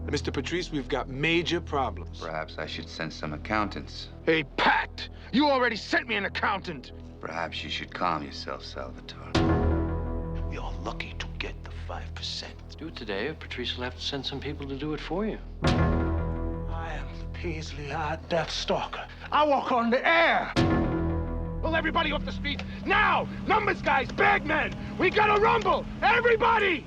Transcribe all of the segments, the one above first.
Mr. Patrice, we've got major problems. Perhaps I should send some accountants. Hey, Pat, you already sent me an accountant. Perhaps you should calm yourself, Salvatore. You're lucky to get the 5%. Do it today, or Patrice will have to send some people to do it for you. I am the Paisley-eyed Death Stalker. I walk on the air. Pull everybody off the streets now! Numbers, guys, big men! We gotta rumble! Everybody!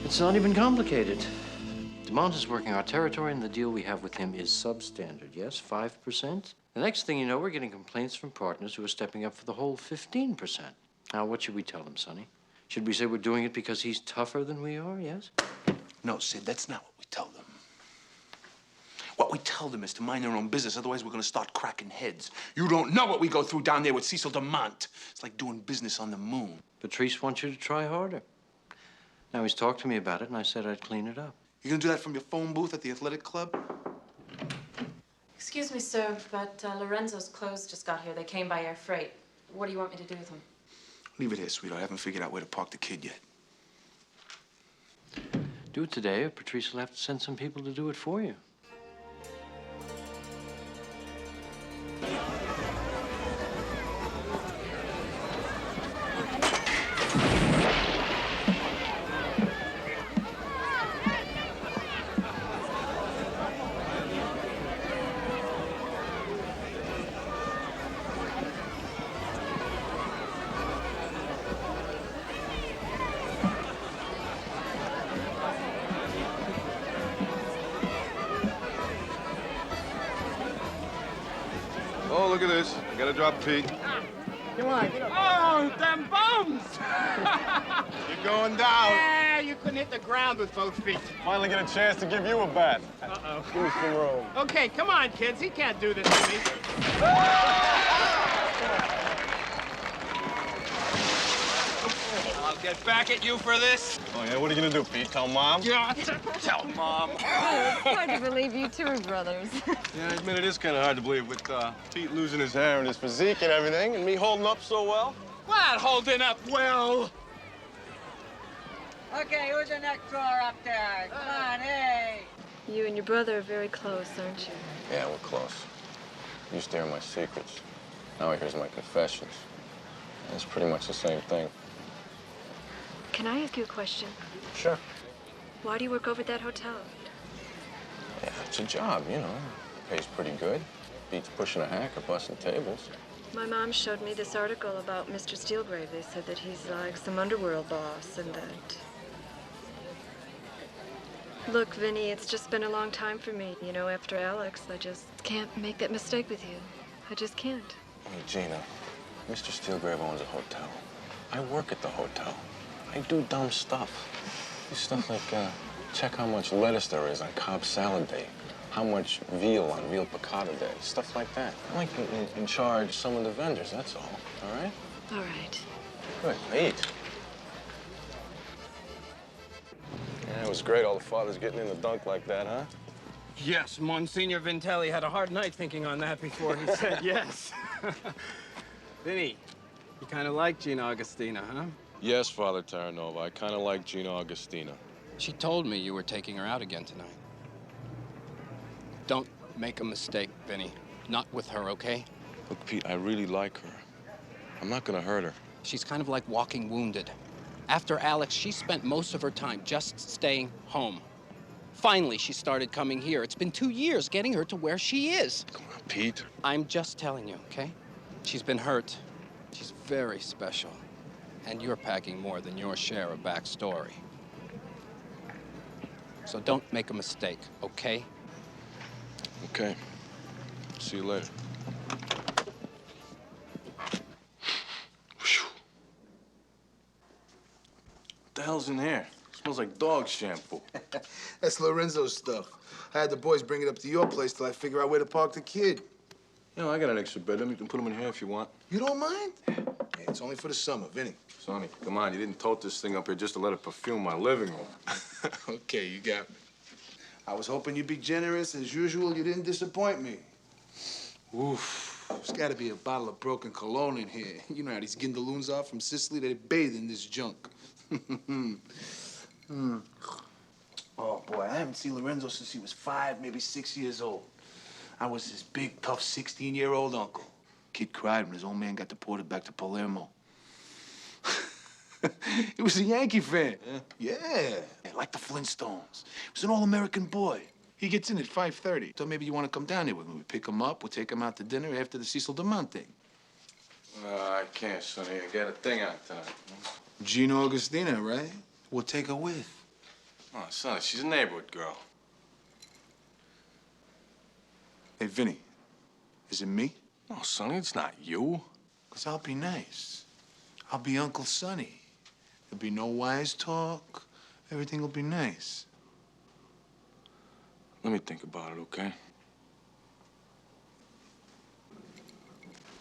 It's not even complicated. DeMont is working our territory, and the deal we have with him is substandard. Yes, 5%. The next thing you know, we're getting complaints from partners who are stepping up for the whole 15%. Now, what should we tell them, Sonny? Should we say we're doing it because he's tougher than we are, yes? No, Sid, that's not what we tell them. What we tell them is to mind their own business, otherwise we're gonna start cracking heads. You don't know what we go through down there with Cecil DeMont. It's like doing business on the moon. Patrice wants you to try harder. Now, he's talked to me about it, and I said I'd clean it up. You gonna do that from your phone booth at the athletic club? Excuse me, sir, but Lorenzo's clothes just got here. They came by air freight. What do you want me to do with them? Leave it here, sweetheart. I haven't figured out where to park the kid yet. Do it today, or Patrice will have to send some people to do it for you. Oh, look at this. I gotta drop Pete. Come on. Oh, them bums! You're going down. Yeah, you couldn't hit the ground with both feet. Finally get a chance to give you a bat. Uh-oh. Give me some room. Okay, come on, kids. He can't do this to me. I'll get back at you for this. Oh, yeah? What are you gonna do, Pete? Tell Mom? Yeah, tell Mom. It's hard to believe you two are brothers. Yeah, I admit it is kind of hard to believe with Pete losing his hair and his physique and everything, and me holding up so well. What, holding up well? Okay, who's the next drawer up there? Come on, hey. You and your brother are very close, aren't you? Yeah, we're close. He used to hear my secrets. Now he hears my confessions. It's pretty much the same thing. Can I ask you a question? Sure. Why do you work over at that hotel? Yeah, it's a job, you know. Pays pretty good. Beats pushing a hack or busting tables. My mom showed me this article about Mr. Steelgrave. They said that he's like some underworld boss and that... Look, Vinny, it's just been a long time for me. You know, after Alex, I just can't make that mistake with you. I just can't. Hey, Gina, Mr. Steelgrave owns a hotel. I work at the hotel. I do dumb stuff. Do stuff like, check how much lettuce there is on Cobb salad day. How much veal on veal piccata day. Stuff like that. I'm like in charge of some of the vendors, that's all. All right? All right. Good. Eat. was great, all the fathers getting in the dunk like that, huh? Yes, Monsignor Vintelli had a hard night thinking on that before he said yes. Vinny, you kind of like Gina Augustina, huh? Yes, Father Terranova, I kind of like Gina Augustina. She told me you were taking her out again tonight. Don't make a mistake, Vinny. Not with her, okay? Look, Pete, I really like her. I'm not gonna hurt her. She's kind of like walking wounded. After Alex, she spent most of her time just staying home. Finally, she started coming here. It's been 2 years getting her to where she is. Come on, Pete. I'm just telling you, okay? She's been hurt. She's very special. And you're packing more than your share of backstory. So don't make a mistake, okay? Okay. See you later. Whew. What the hell's in here? Smells like dog shampoo. That's Lorenzo's stuff. I had the boys bring it up to your place till I figure out where to park the kid. You know, I got an extra bedroom. You can put them in here if you want. You don't mind? Hey, it's only for the summer, Vinny. Sonny, come on. You didn't tote this thing up here just to let it perfume my living room. Okay, you got me. I was hoping you'd be generous. As usual, you didn't disappoint me. Oof. There's got to be a bottle of broken cologne in here. You know how these Gindaloons are from Sicily? They bathe in this junk. Oh, boy, I haven't seen Lorenzo since he was 5, maybe 6 years old. I was his big, tough 16-year-old uncle. Kid cried when his old man got deported back to Palermo. He was a Yankee fan. Yeah, like the Flintstones. He was an all-American boy. He gets in at 5:30. So maybe you want to come down here with me. We pick him up. We'll take him out to dinner after the Cecil DeMont thing. I can't, Sonny. I got a thing on tonight. Gina Augustina, right? We'll take her with. Oh, Sonny, she's a neighborhood girl. Hey, Vinny, is it me? No, Sonny, it's not you. 'Cause I'll be nice. I'll be Uncle Sonny. There'll be no wise talk. Everything will be nice. Let me think about it, okay?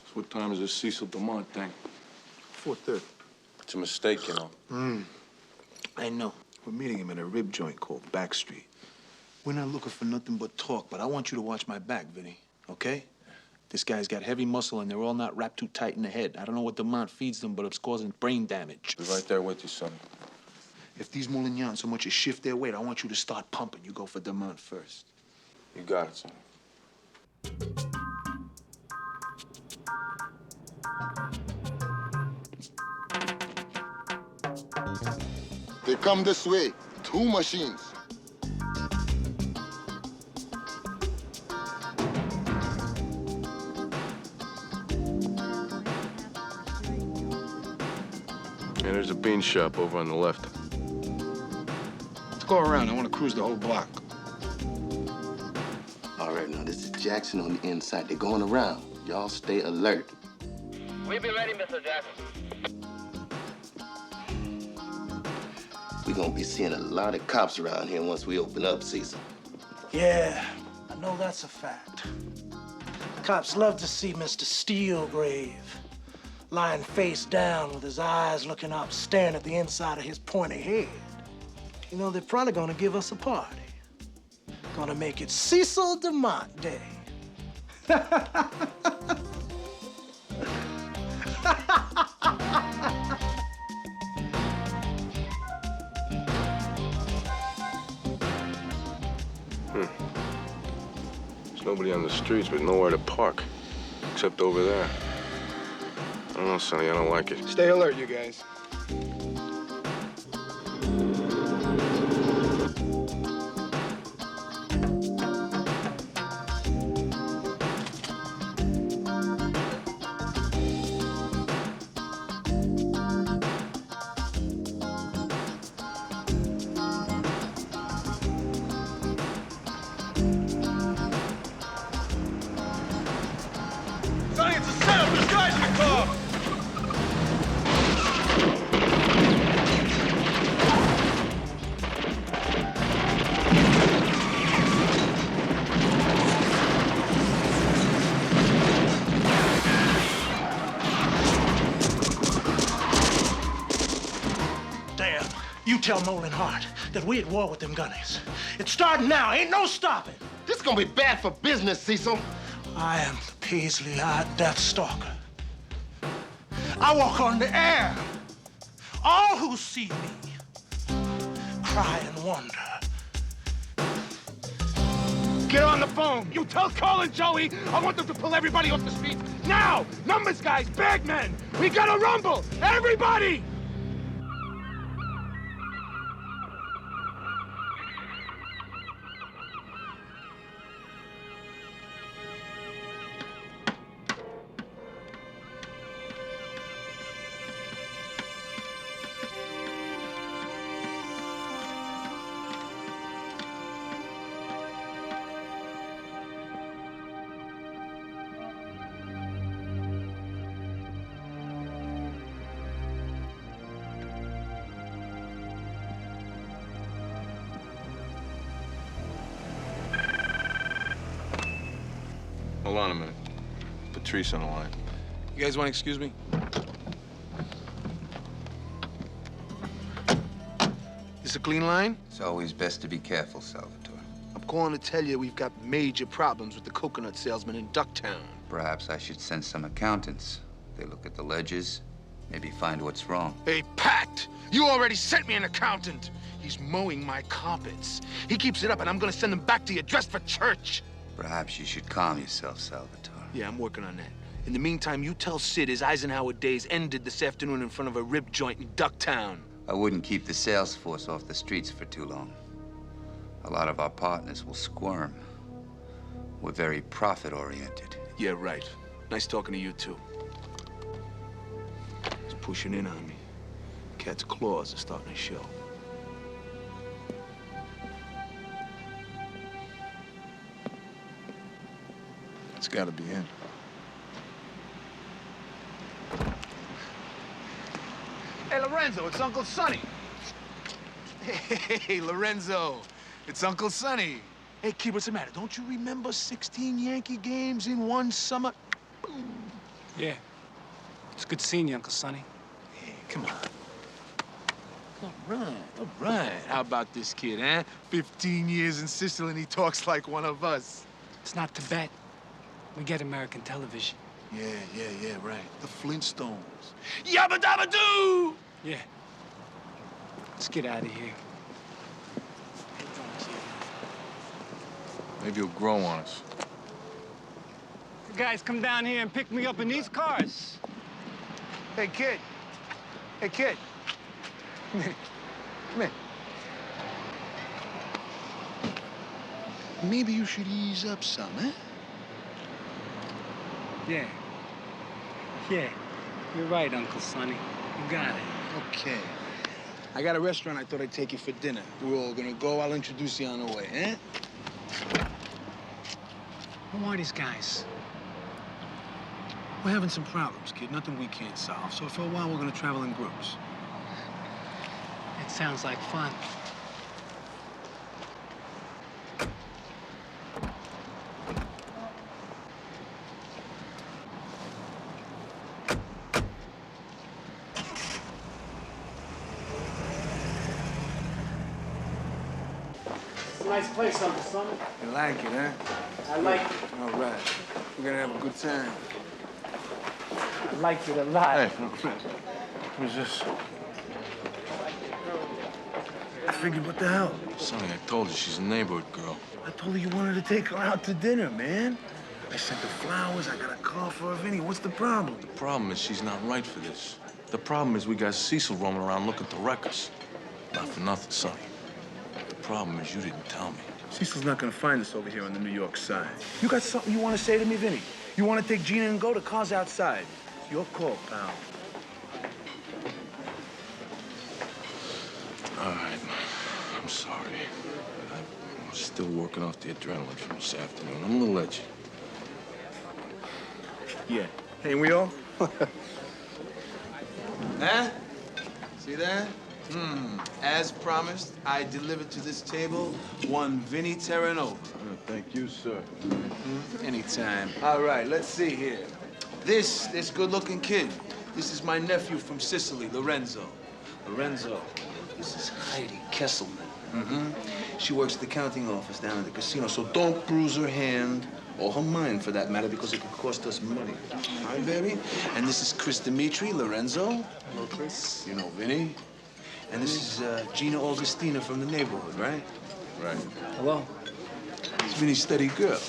So what time is this Cecil DeMont thing? 4:30. It's a mistake, you know. I know. We're meeting him at a rib joint called Backstreet. We're not looking for nothing but talk, but I want you to watch my back, Vinny, okay? This guy's got heavy muscle, and they're all not wrapped too tight in the head. I don't know what DeMont feeds them, but it's causing brain damage. Be right there with you, Sonny. If these Moulignans so much as shift their weight, I want you to start pumping. You go for DeMont first. You got it, Sonny. They come this way. 2 machines. And there's a bean shop over on the left. Let's go around. I want to cruise the whole block. All right, now this is Jackson on the inside. They're going around. Y'all stay alert. We'll be ready, Mr. Jackson. We're gonna be seeing a lot of cops around here once we open up, Cecil. Yeah, I know that's a fact. Cops love to see Mr. Steelgrave lying face down with his eyes looking up, staring at the inside of his pointy head. You know, they're probably gonna give us a party. Gonna make it Cecil DeMont Day. There's nobody on the streets with nowhere to park, except over there. I don't know, Sonny, I don't like it. Stay alert, you guys. Sonny, it's a setup. There's guys in the car. Damn. You tell Nolan Hart. that we at war with them gunnies. It's starting now. Ain't no stopping. This gonna be bad for business, Cecil. I am the Paisley-eyed Death Stalker. I walk on the air. All who see me cry and wonder. Get on the phone. You tell Carl and Joey I want them to pull everybody off the streets. Now! Numbers guys, big men! We gotta rumble! Everybody! Hold on a minute. Patrice on the line. You guys want to excuse me? This a clean line? It's always best to be careful, Salvatore. I'm calling to tell you we've got major problems with the coconut salesman in Ducktown. Perhaps I should send some accountants. They look at the ledgers, maybe find what's wrong. Hey, Pat! You already sent me an accountant. He's mowing my carpets. He keeps it up, and I'm gonna send him back to you dressed for church. Perhaps you should calm yourself, Salvatore. Yeah, I'm working on that. In the meantime, you tell Sid his Eisenhower days ended this afternoon in front of a rib joint in Ducktown. I wouldn't keep the sales force off the streets for too long. A lot of our partners will squirm. We're very profit-oriented. Yeah, right. Nice talking to you, too. He's pushing in on me. Cat's claws are starting to show. It's gotta be him. Hey, Lorenzo, it's Uncle Sonny. Hey, Lorenzo, it's Uncle Sonny. Hey, kid, what's the matter? Don't you remember 16 Yankee games in one summer? Yeah. It's good seeing you, Uncle Sonny. Hey, come on. All right. How about this kid, huh? 15 years in Sicily and he talks like one of us. It's not Tibet. We get American television. Yeah, right. The Flintstones. Yabba dabba doo! Yeah. Let's get out of here. Maybe he'll grow on us. You guys come down here and pick me up in these cars. Hey, kid. Hey, kid. Come here. Come here. Maybe you should ease up some, eh? Yeah. Yeah. You're right, Uncle Sonny. You got it. Okay. I got a restaurant I thought I'd take you for dinner. We're all gonna go. I'll introduce you on the way, eh? Who are these guys? We're having some problems, kid. Nothing we can't solve. So for a while, we're gonna travel in groups. It sounds like fun. Nice place, Uncle Sonny. You like it, huh? I like it. All right. We're gonna have a good time. I like it a lot. Hey, who's this? I figured, what the hell? Sonny, I told you she's a neighborhood girl. I told her you wanted to take her out to dinner, man. I sent her flowers. I got a car for her, Vinny. What's the problem? The problem is she's not right for this. The problem is we got Cecil roaming around looking to wreck us. Not for nothing, Sonny. The problem is you didn't tell me. Cecil's not gonna find us over here on the New York side. You got something you want to say to me, Vinny? You want to take Gina and go? The car's outside. It's your call, pal. All right, I'm sorry. I'm still working off the adrenaline from this afternoon. I'm a little edgy. Yeah. Ain't we all? Huh? See that? As promised, I delivered to this table one Vinny Terranova. Thank you, sir. Anytime. All right, let's see here. This good-looking kid, this is my nephew from Sicily, Lorenzo. Lorenzo, this is Heidi Kesselman. Mm-hmm. She works at the counting office down at the casino, so don't bruise her hand, or her mind for that matter, because it could cost us money. All right, baby? And this is Chris Dimitri, Lorenzo. Hello, Chris. You know Vinny. And this is Gina Augustina from the neighborhood, right? Right. Hello. It's Vinny's steady girl.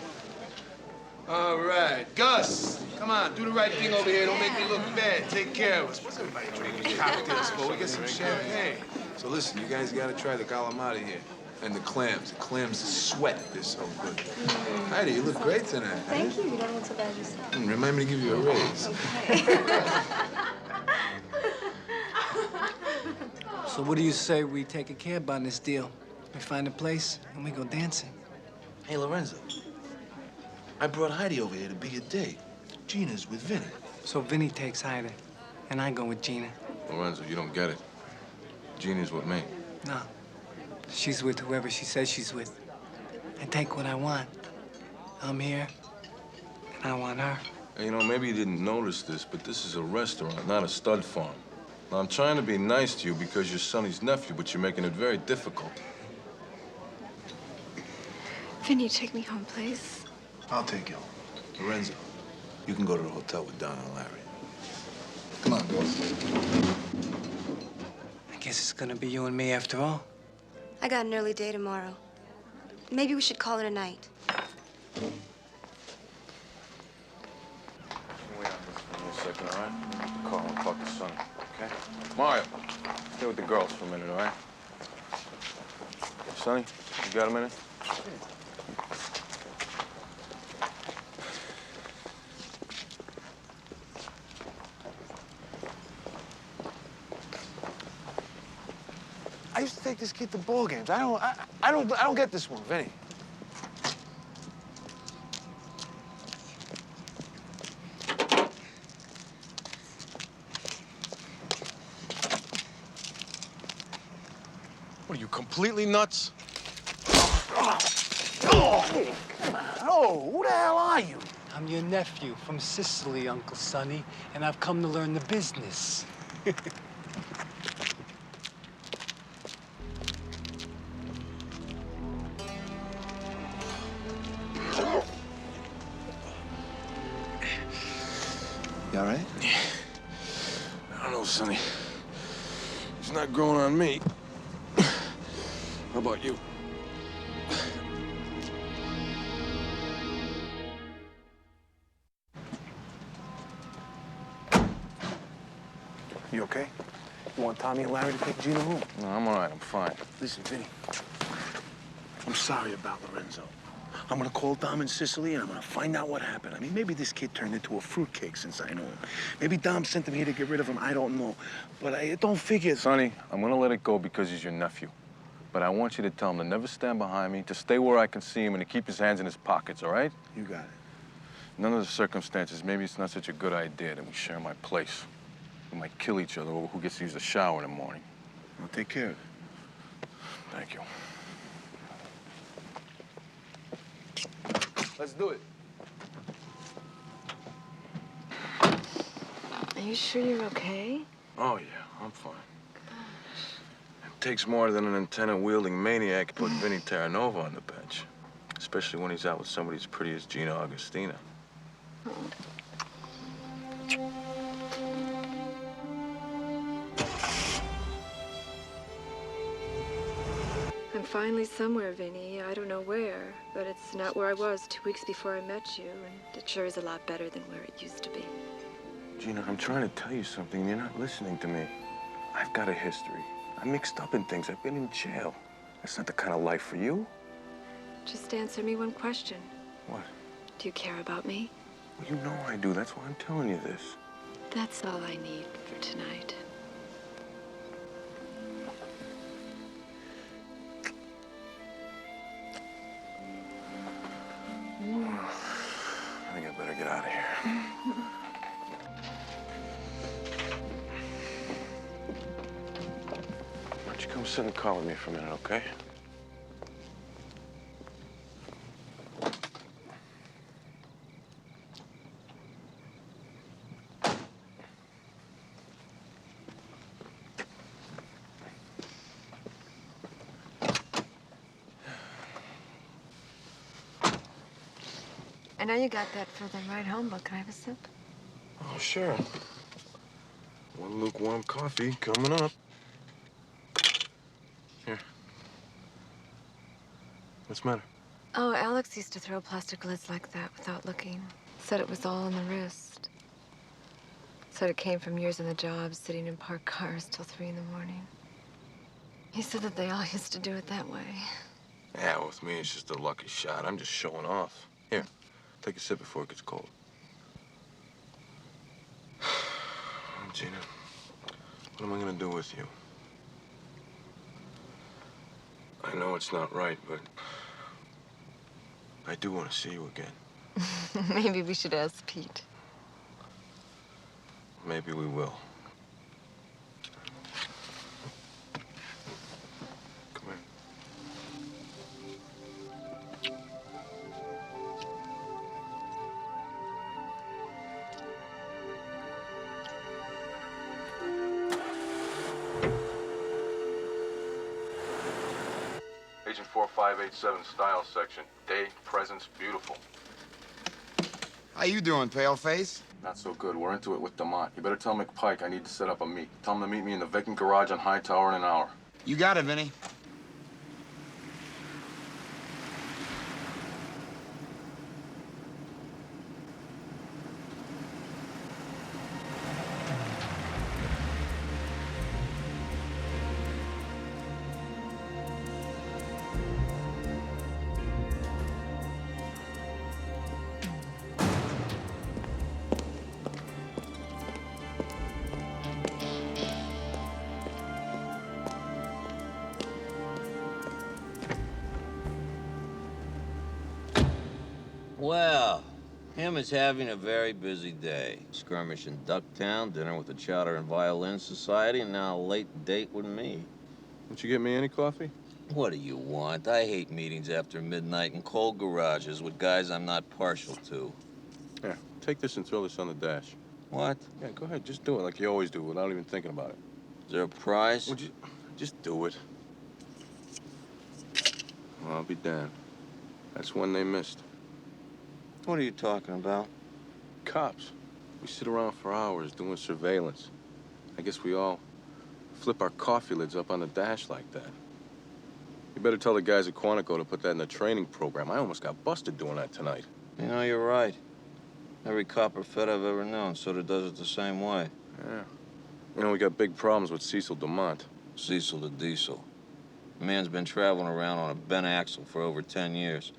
All right, Gus, come on, do the right thing over here. Don't make me look bad. Take care of us. What's everybody drinking cocktails for? We get some champagne. So listen, you guys gotta try the calamari here. And the clams. The clams sweat. They're so good. Heidi, you look great tonight. Thank you. You don't look so bad yourself. Remind me to give you a raise. So what do you say we take a cab on this deal? We find a place and we go dancing. Hey, Lorenzo. I brought Heidi over here to be a date. Gina's with Vinny. So Vinny takes Heidi, and I go with Gina. Lorenzo, you don't get it. Gina's with me. No. She's with whoever she says she's with. I take what I want. I'm here, and I want her. Hey, you know, maybe you didn't notice this, but this is a restaurant, not a stud farm. Now, I'm trying to be nice to you because you're Sonny's nephew, but you're making it very difficult. Vinny, take me home, please. I'll take you home. Lorenzo, you can go to the hotel with Donna and Larry. Come on, girls. I guess it's gonna be you and me after all. I got an early day tomorrow. Maybe we should call it a night. Wait on this for me a second, all right? Call and talk to Sonny, okay? Mario, stay with the girls for a minute, all right? Sonny, you got a minute? I used to take this kid to ball games. I don't get this one, Vinny. What are you, completely nuts? Oh, who the hell are you? I'm your nephew from Sicily, Uncle Sonny, and I've come to learn the business. You all right? I don't know, Sonny. It's not growing on me. How about you? You okay? You want Tommy and Larry to take Gina home? No, I'm all right. I'm fine. Listen, Vinny. I'm sorry about Lorenzo. I'm gonna call Dom in Sicily and I'm gonna find out what happened. I mean, maybe this kid turned into a fruitcake since I know him. Maybe Dom sent him here to get rid of him. I don't know. But it don't figure. Sonny, I'm gonna let it go because he's your nephew. But I want you to tell him to never stand behind me, to stay where I can see him, and to keep his hands in his pockets, all right? You got it. None of the circumstances, maybe it's not such a good idea that we share my place. We might kill each other over who gets to use the shower in the morning. I'll take care of it. Thank you. Let's do it. Are you sure you're okay? Oh, yeah, I'm fine. It takes more than an antenna-wielding maniac to put Vinny Terranova on the bench, especially when he's out with somebody as pretty as Gina Augustina. I'm finally somewhere, Vinny. I don't know where, but it's not where I was 2 weeks before I met you, and it sure is a lot better than where it used to be. Gina, I'm trying to tell you something, and you're not listening to me. I've got a history. I'm mixed up in things. I've been in jail. That's not the kind of life for you. Just answer me one question. What? Do you care about me? Well, you know I do. That's why I'm telling you this. That's all I need for tonight. I think I better get out of here. Why don't you come sit in the car with me for a minute, okay? I know you got that for the ride home, but can I have a sip? Oh, sure. One lukewarm coffee coming up. Here. What's the matter? Oh, Alex used to throw plastic lids like that without looking. Said it was all on the wrist. Said it came from years on the job, sitting in parked cars till 3 in the morning. He said that they all used to do it that way. Yeah, with me, it's just a lucky shot. I'm just showing off. Here, take a sip before it gets cold. Gina, what am I gonna do with you? I know it's not right, but I do want to see you again. Maybe we should ask Pete. Maybe we will. Come here. Agent 4587 Style Section. Day, presence, beautiful. How you doing, Paleface? Not so good. We're into it with DeMont. You better tell McPike I need to set up a meet. Tell him to meet me in the vacant garage on Hightower in an hour. You got it, Vinny. Well, him is having a very busy day. Skirmish in Ducktown, dinner with the Chowder and Violin Society, and now a late date with me. Won't you get me any coffee? What do you want? I hate meetings after midnight in cold garages with guys I'm not partial to. Here, take this and throw this on the dash. What? Yeah, go ahead. Just do it like you always do without even thinking about it. Is there a prize? Would you just do it? Well, I'll be damned. That's one they missed. What are you talking about? Cops. We sit around for hours doing surveillance. I guess we all flip our coffee lids up on the dash like that. You better tell the guys at Quantico to put that in the training program. I almost got busted doing that tonight. You know, you're right. Every cop or fed I've ever known sort of does it the same way. Yeah. You know, we got big problems with Cecil DeMont. Cecil the Diesel. The man's been traveling around on a bent axle for over 10 years.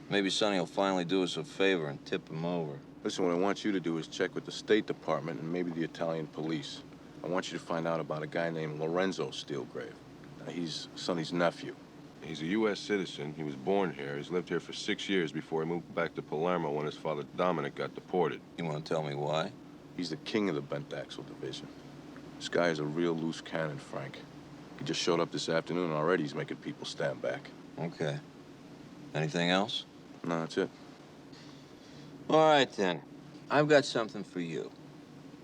Maybe Sonny will finally do us a favor and tip him over. Listen, what I want you to do is check with the State Department and maybe the Italian police. I want you to find out about a guy named Lorenzo Steelgrave. He's Sonny's nephew. He's a U.S. citizen. He was born here. He's lived here for 6 years before he moved back to Palermo when his father, Dominic, got deported. You want to tell me why? He's the king of the bent axle division. This guy is a real loose cannon, Frank. He just showed up this afternoon and already he's making people stand back. Okay. Anything else? No, that's it. All right, then. I've got something for you.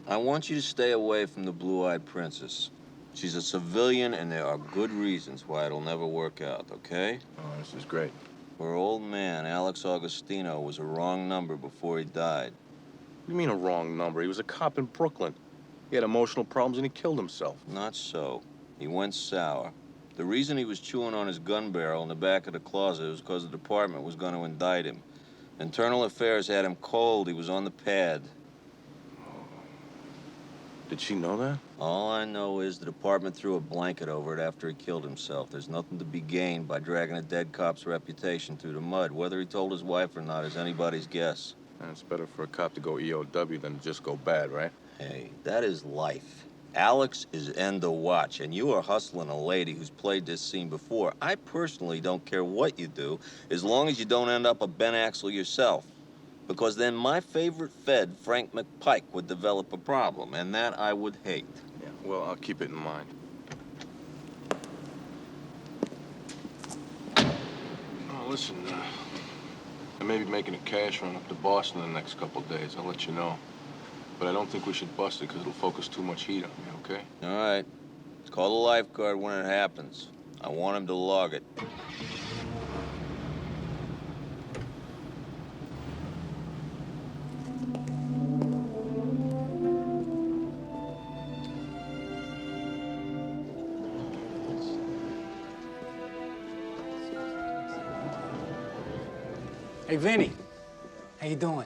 I want you to stay away from the Blue-Eyed Princess. She's a civilian, and there are good reasons why it'll never work out, okay? Oh, this is great. Her old man, Alex Augustino, was a wrong number before he died. What do you mean a wrong number? He was a cop in Brooklyn. He had emotional problems and he killed himself. Not so. He went sour. The reason he was chewing on his gun barrel in the back of the closet was because the department was going to indict him. Internal Affairs had him cold. He was on the pad. Did she know that? All I know is the department threw a blanket over it after he killed himself. There's nothing to be gained by dragging a dead cop's reputation through the mud. Whether he told his wife or not is anybody's guess. And it's better for a cop to go EOW than to just go bad, right? Hey, that is life. Alex is end of watch, and you are hustling a lady who's played this scene before. I personally don't care what you do, as long as you don't end up a bent axle yourself. Because then my favorite Fed, Frank McPike, would develop a problem, and that I would hate. Yeah, well, I'll keep it in mind. Oh, listen, I may be making a cash run up to Boston in the next couple of days. I'll let you know. But I don't think we should bust it because it'll focus too much heat on me, okay? All right. Let's call the lifeguard when it happens. I want him to log it. Hey, Vinny. How you doing?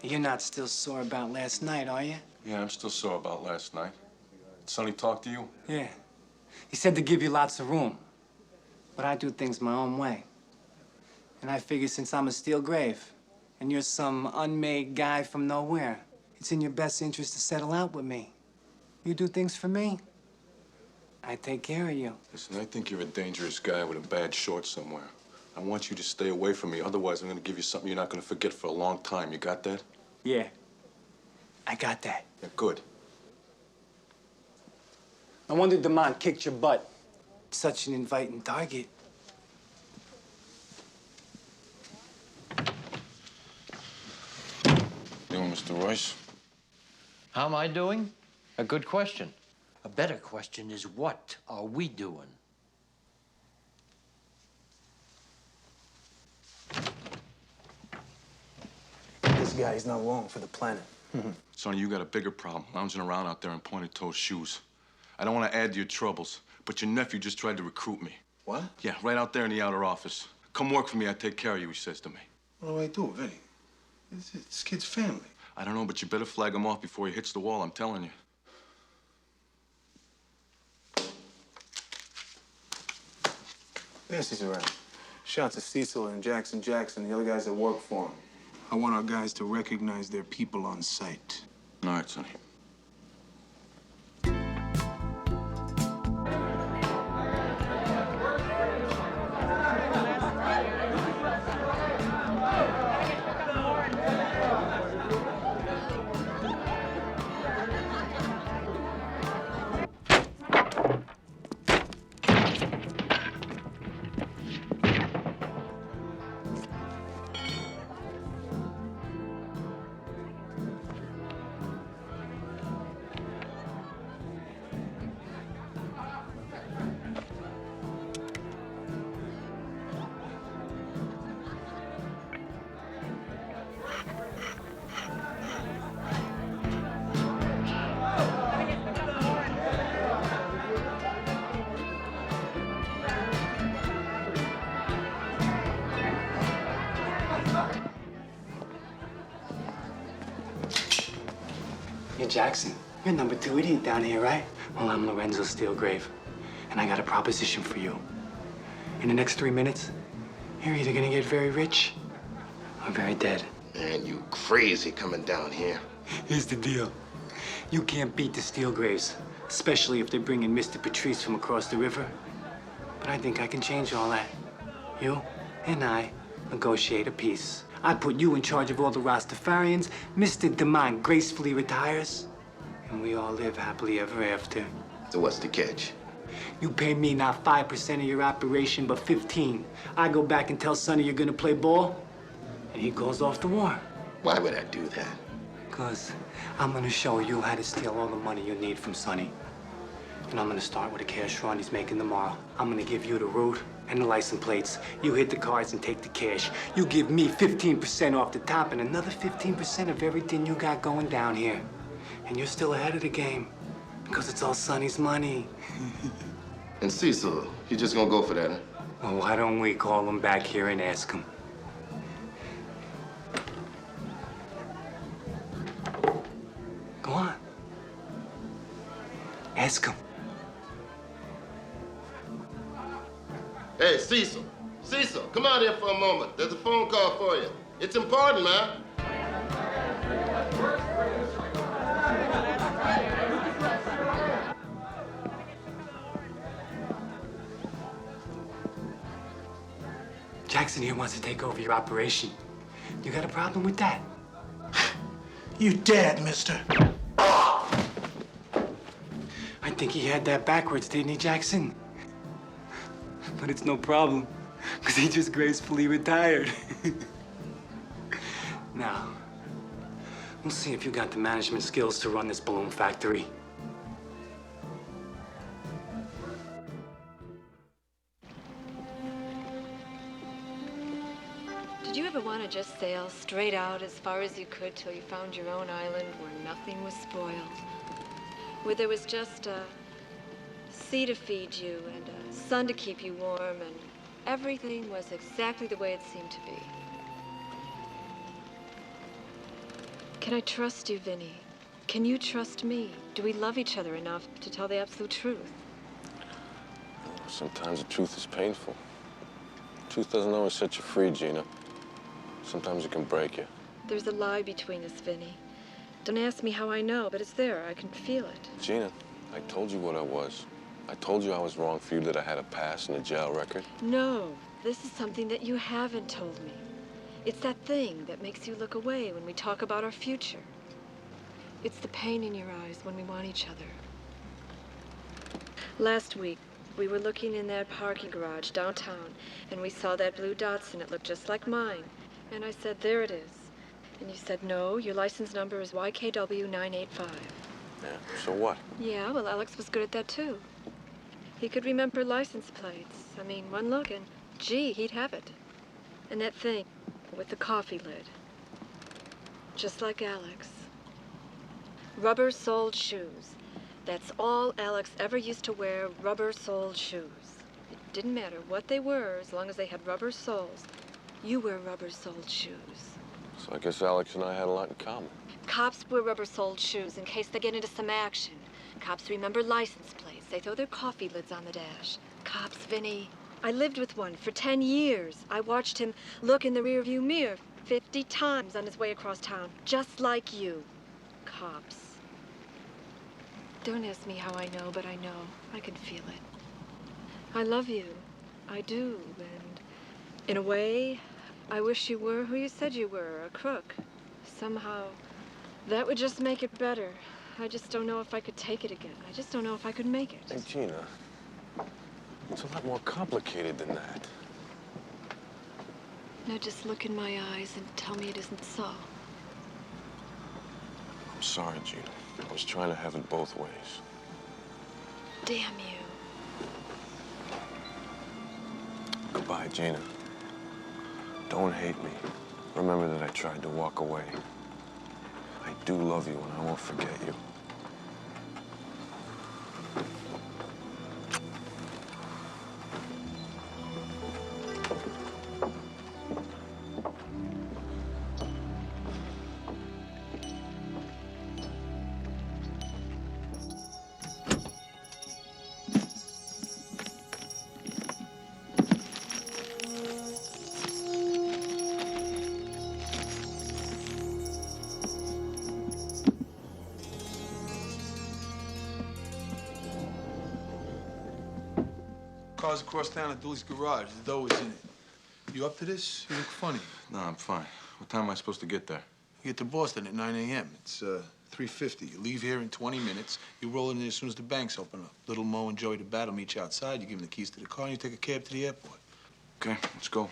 You're not still sore about last night, are you? Yeah, I'm still sore about last night. Did Sonny talk to you? Yeah. He said to give you lots of room. But I do things my own way. And I figure since I'm a Steelgrave, and you're some unmade guy from nowhere, it's in your best interest to settle out with me. You do things for me, I take care of you. Listen, I think you're a dangerous guy with a bad short somewhere. I want you to stay away from me. Otherwise, I'm going to give you something you're not going to forget for a long time. You got that? Yeah. I got that. Yeah, good. No wonder DeMont kicked your butt. Such an inviting target. Doing, Mr. Royce? How am I doing? A good question. A better question is, what are we doing? This guy is not long for the planet. Sonny, you got a bigger problem, lounging around out there in pointed-toe shoes. I don't want to add to your troubles, but your nephew just tried to recruit me. What? Yeah, right out there in the outer office. Come work for me, I take care of you, he says to me. What do I do, Vinny? This kid's family. I don't know, but you better flag him off before he hits the wall, I'm telling you. Yes, he's around. Shout to Cecil and Jackson, the other guys that work for him. I want our guys to recognize their people on sight. All right, Sonny. You're Jackson. You're number 2 idiot down here, right? Well, I'm Lorenzo Steelgrave, and I got a proposition for you. In the next 3 minutes, you're either gonna get very rich or very dead. Man, you crazy coming down here. Here's the deal. You can't beat the Steelgraves, especially if they bring in Mr. Patrice from across the river. But I think I can change all that. You and I negotiate a peace. I put you in charge of all the Rastafarians, Mr. DeMont gracefully retires, and we all live happily ever after. So what's the catch? You pay me not 5% of your operation, but 15. I go back and tell Sonny you're gonna play ball, and he goes off to war. Why would I do that? Because I'm gonna show you how to steal all the money you need from Sonny. And I'm gonna start with a cash run he's making tomorrow. I'm gonna give you the route and the license plates. You hit the cards and take the cash. You give me 15% off the top and another 15% of everything you got going down here. And you're still ahead of the game because it's all Sonny's money. And Cecil, you just gonna go for that, huh? Well, why don't we call him back here and ask him? Go on. Ask him. Hey, Cecil. Cecil, come out here for a moment. There's a phone call for you. It's important, man. Jackson here wants to take over your operation. You got a problem with that? You dead, mister. I think he had that backwards, didn't he, Jackson? But it's no problem, because he just gracefully retired. Now, we'll see if you got the management skills to run this balloon factory. Did you ever want to just sail straight out as far as you could till you found your own island where nothing was spoiled? Where there was just a sea to feed you and a sun to keep you warm and everything was exactly the way it seemed to be? Can I trust you, Vinny? Can you trust me? Do we love each other enough to tell the absolute truth? Sometimes the truth is painful. Truth doesn't always set you free, Gina. Sometimes it can break you. There's a lie between us, Vinny. Don't ask me how I know, but it's there. I can feel it. Gina, I told you what I was. I told you I was wrong for you, that I had a past and a jail record. No, this is something that you haven't told me. It's that thing that makes you look away when we talk about our future. It's the pain in your eyes when we want each other. Last week, we were looking in that parking garage downtown, and we saw that blue Datsun. It looked just like mine. And I said, there it is. And you said, no, your license number is YKW985. Yeah, so what? Yeah, well, Alex was good at that, too. He could remember license plates. I mean, one look and, gee, he'd have it. And that thing with the coffee lid. Just like Alex. Rubber-soled shoes. That's all Alex ever used to wear, rubber-soled shoes. It didn't matter what they were, as long as they had rubber soles. You wear rubber-soled shoes. So I guess Alex and I had a lot in common. Cops wear rubber-soled shoes in case they get into some action. Cops remember license plates. They throw their coffee lids on the dash. Cops, Vinny. I lived with one for 10 years. I watched him look in the rearview mirror 50 times on his way across town, just like you. Cops. Don't ask me how I know, but I know. I can feel it. I love you. I do, and in a way, I wish you were who you said you were, a crook. Somehow, that would just make it better. I just don't know if I could take it again. I just don't know if I could make it. Hey, Gina, it's a lot more complicated than that. Now just look in my eyes and tell me it isn't so. I'm sorry, Gina. I was trying to have it both ways. Damn you. Goodbye, Gina. Don't hate me. Remember that I tried to walk away. I do love you, and I won't forget you. Cars across town at Dooley's garage. The dough is in it. You up to this? You look funny. No, I'm fine. What time am I supposed to get there? You get to Boston at 9 a.m. It's 3:50. You leave here in 20 minutes. You roll in there as soon as the banks open up. Little Mo and Joey the Bat will meet you outside. You give them the keys to the car, and you take a cab to the airport. Okay, let's go.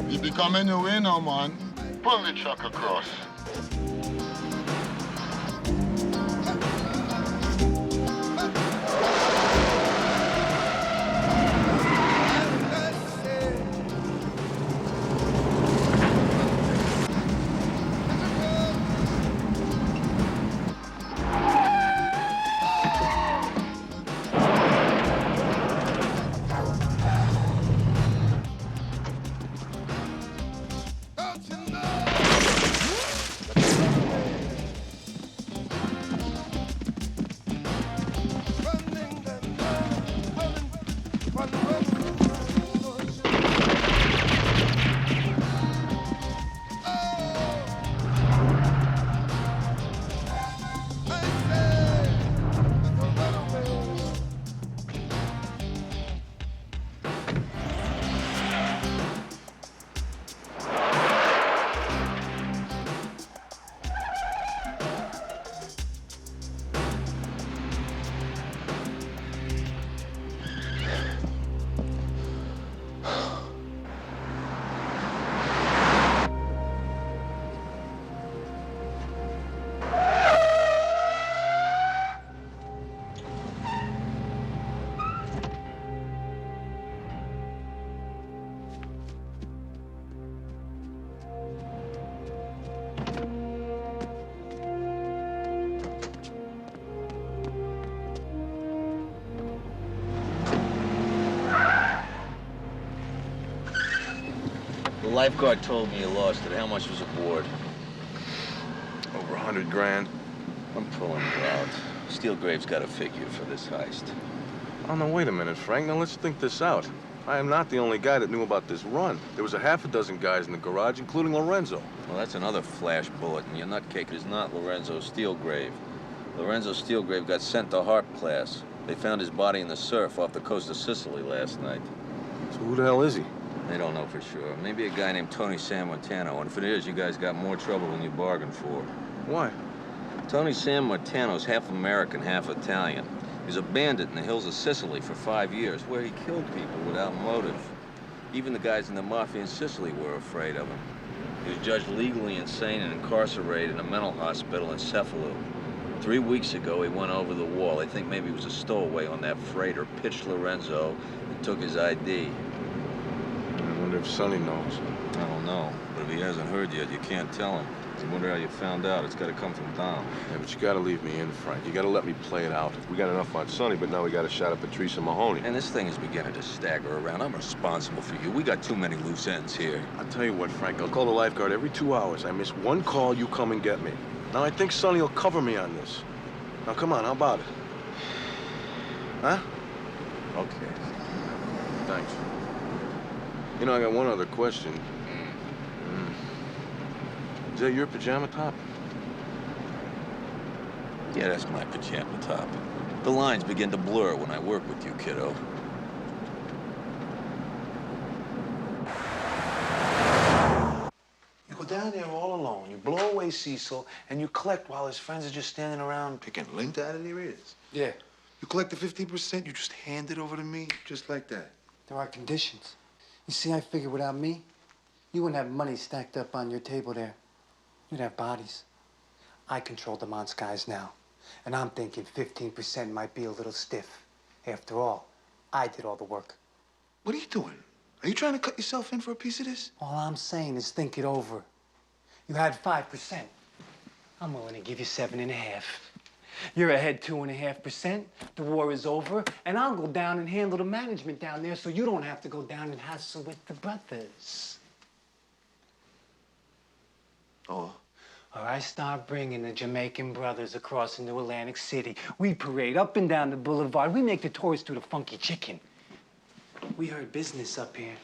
You be coming away now, man. Pull the truck across. lifeguard told me you lost it. How much was aboard? Over 100 grand. I'm pulling you out. Steelgrave's got a figure for this heist. Oh, no, wait a minute, Frank. Now, let's think this out. I am not the only guy that knew about this run. There was a half a dozen guys in the garage, including Lorenzo. Well, that's another flash bullet, and your nutcake is not Lorenzo Steelgrave. Lorenzo Steelgrave got sent to HARP class. They found his body in the surf off the coast of Sicily last night. So who the hell is he? They don't know for sure. Maybe a guy named Tony Sammartano, and if it is, you guys got more trouble than you bargained for. Why? Tony Sammartano's half American, half Italian. He was a bandit in the hills of Sicily for 5 years, where he killed people without motive. Even the guys in the mafia in Sicily were afraid of him. He was judged legally insane and incarcerated in a mental hospital in Cefalù. 3 weeks ago, he went over the wall. They think maybe he was a stowaway on that freighter, pitched Lorenzo, and took his ID. I wonder if Sonny knows. I don't know, but if he hasn't heard yet, you can't tell him. I wonder how you found out. It's got to come from Dom. Yeah, but you gotta leave me in, Frank. You gotta let me play it out. We got enough on Sonny, but now we got a shot at Patrice and Mahoney. And this thing is beginning to stagger around. I'm responsible for you. We got too many loose ends here. I'll tell you what, Frank. I'll call the lifeguard every 2 hours. I miss one call, you come and get me. Now, I think Sonny will cover me on this. Now, come on, how about it? Huh? Okay. Thanks. You know, I got one other question. Is that your pajama top? Yeah, that's my pajama top. The lines begin to blur when I work with you, kiddo. You go down there all alone, you blow away Cecil, and you collect while his friends are just standing around picking lint out of their ears. Yeah. You collect the 15%, you just hand it over to me, just like that. There are conditions. You see, I figure without me, you wouldn't have money stacked up on your table there. You'd have bodies. I control the Mont's guys now, and I'm thinking 15% might be a little stiff. After all, I did all the work. What are you doing? Are you trying to cut yourself in for a piece of this? All I'm saying is think it over. You had 5%. I'm willing to give you 7.5. You're ahead 2.5%. The war is over, and I'll go down and handle the management down there so you don't have to go down and hassle with the brothers. Oh. Or I start bringing the Jamaican brothers across into Atlantic City. We parade up and down the boulevard. We make the tourists do the funky chicken. We heard business up here.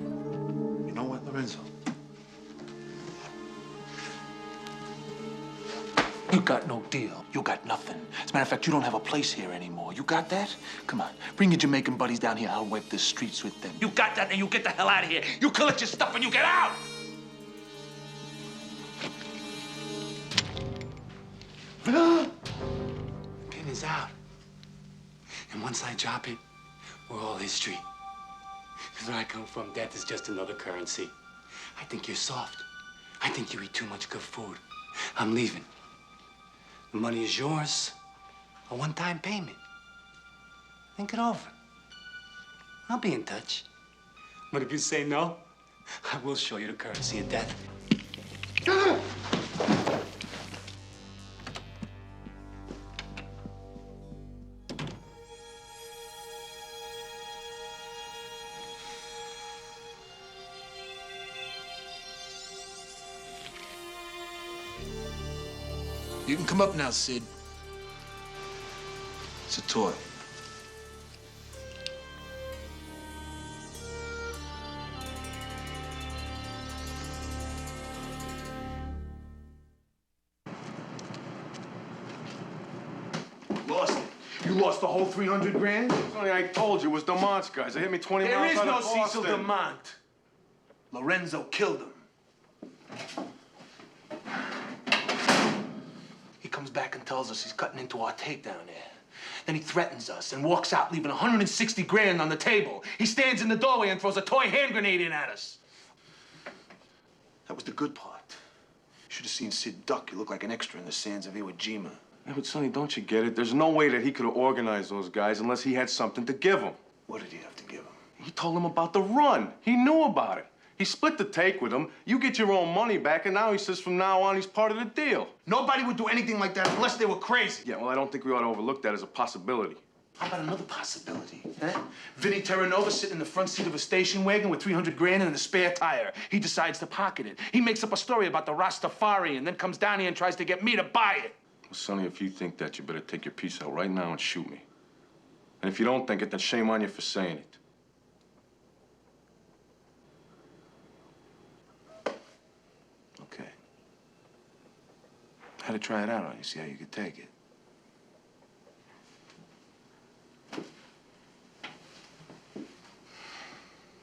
You know what, Lorenzo? You got no deal. You got nothing. As a matter of fact, you don't have a place here anymore. You got that? Come on, bring your Jamaican buddies down here. I'll wipe the streets with them. You got that, and you get the hell out of here. You collect your stuff and you get out! The pin is out. And once I drop it, we're all history. Because where I come from, death is just another currency. I think you're soft. I think you eat too much good food. I'm leaving. The money is yours. A one-time payment. Think it over. I'll be in touch. But if you say no, I will show you the currency of death. You can come up now, Sid. It's a toy. Lost it. You lost the whole 300 grand? Sonny, I told you, it was DeMont's guys. They hit me 20 There miles is out no of Boston. Cecil DeMont. Lorenzo killed him. He comes back and tells us he's cutting into our tape down there. Then he threatens us and walks out, leaving 160 grand on the table. He stands in the doorway and throws a toy hand grenade in at us. That was the good part. You should have seen Sid duck. He looked like an extra in the sands of Iwo Jima. Yeah, but Sonny, don't you get it? There's no way that he could have organized those guys unless he had something to give them. What did he have to give them? He told them about the run. He knew about it. He split the take with them. You get your own money back, and now he says from now on he's part of the deal. Nobody would do anything like that unless they were crazy. Yeah, well, I don't think we ought to overlook that as a possibility. How about another possibility, eh? Vinny Terranova sitting in the front seat of a station wagon with 300 grand and a spare tire. He decides to pocket it. He makes up a story about the Rastafari and then comes down here and tries to get me to buy it. Well, Sonny, if you think that, you better take your piece out right now and shoot me. And if you don't think it, then shame on you for saying it. Okay. I had to try it out on you, see how you could take it.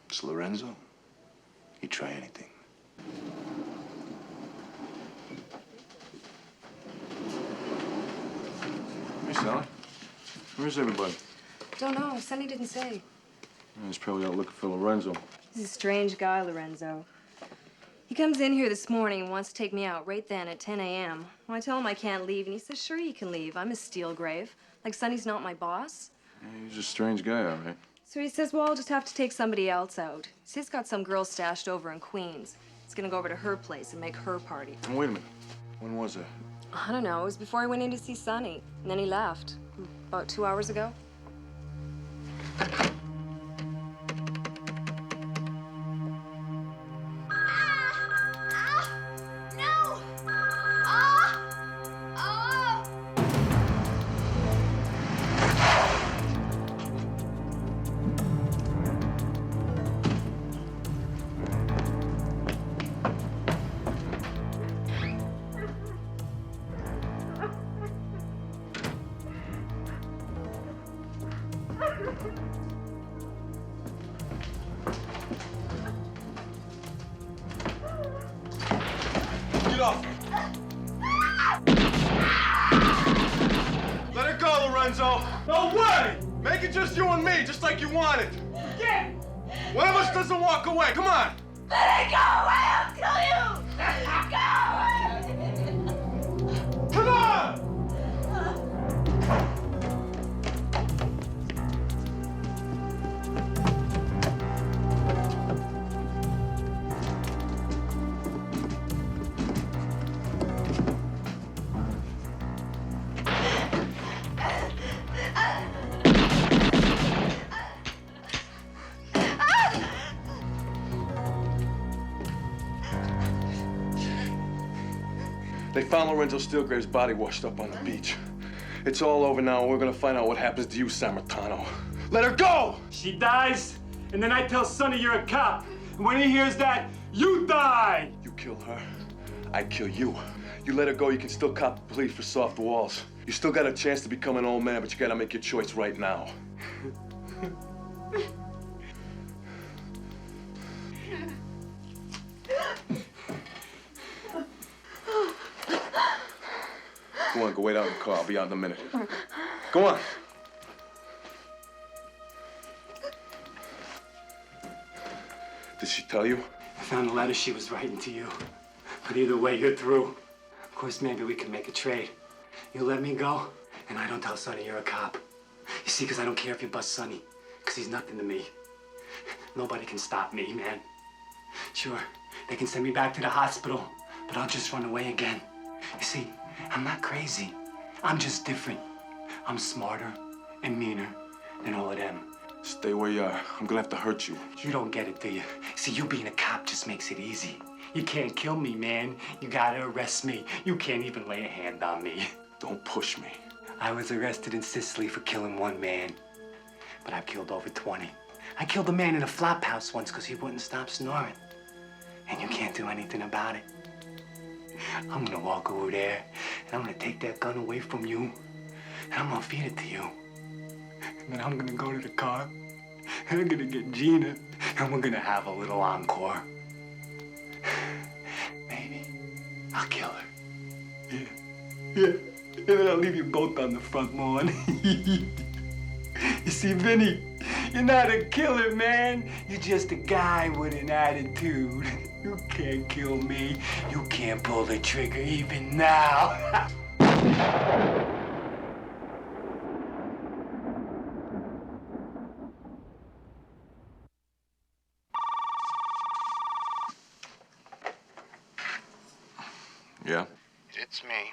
It's Lorenzo. He'd try anything. Hey, Sally. Where's everybody? Don't know. Sonny didn't say. He's probably out looking for Lorenzo. He's a strange guy, Lorenzo. He comes in here this morning and wants to take me out right then at 10 a.m. Well, I tell him I can't leave, and he says, sure you can leave. I'm a Steelgrave. Like Sonny's not my boss. Yeah, he's a strange guy, all right. So he says, well, I'll just have to take somebody else out. He says he's got some girl stashed over in Queens. He's gonna go over to her place and make her party. Oh, wait a minute. When was that? I don't know. It was before I went in to see Sonny. And then he left. About 2 hours ago. Get off! Let her go, Lorenzo! No way! Make it just you and me, just like you wanted. Yeah. One of us doesn't walk away, come on! Let it go away, I'll kill you! Go away! Come on! They found Lorenzo Steelgrave's body washed up on the beach. It's all over now, and we're gonna find out what happens to you, Sammartano. Let her go! She dies, and then I tell Sonny you're a cop. And when he hears that, you die! You kill her, I kill you. You let her go, you can still cop the police for soft walls. You still got a chance to become an old man, but you gotta make your choice right now. Go on, go wait out in the car. I'll be out in a minute. Go on. Did she tell you? I found the letter she was writing to you. But either way, you're through. Of course, maybe we can make a trade. You let me go, and I don't tell Sonny you're a cop. You see, because I don't care if you bust Sonny, because he's nothing to me. Nobody can stop me, man. Sure, they can send me back to the hospital, but I'll just run away again. You see, I'm not crazy. I'm just different. I'm smarter and meaner than all of them. Stay where you are. I'm gonna have to hurt you. You don't get it, do you? See, you being a cop just makes it easy. You can't kill me, man. You gotta arrest me. You can't even lay a hand on me. Don't push me. I was arrested in Sicily for killing one man, but I've killed over 20. I killed a man in a flop house once because he wouldn't stop snoring. And you can't do anything about it. I'm gonna walk over there, and I'm gonna take that gun away from you, and I'm gonna feed it to you. And then I'm gonna go to the car, and I'm gonna get Gina, and we're gonna have a little encore. Maybe I'll kill her. Yeah. And then I'll leave you both on the front lawn. You see, Vinny, you're not a killer, man. You're just a guy with an attitude. You can't kill me. You can't pull the trigger even now. Yeah? It's me.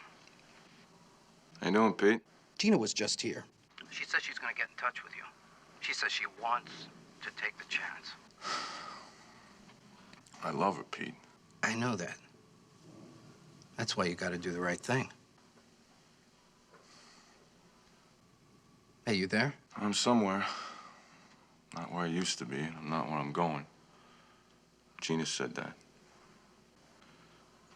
How you doing, Pete? Gina was just here. She said she's gonna get in touch with you. She says she wants to take the chance. I love her, Pete. I know that. That's why you gotta do the right thing. Hey, you there? I'm somewhere. Not where I used to be, and I'm not where I'm going. Gina said that.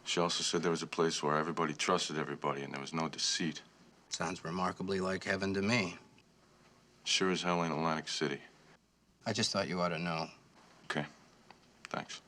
She also said there was a place where everybody trusted everybody and there was no deceit. Sounds remarkably like heaven to me. Sure as hell ain't Atlantic City. I just thought you ought to know. Okay. Thanks.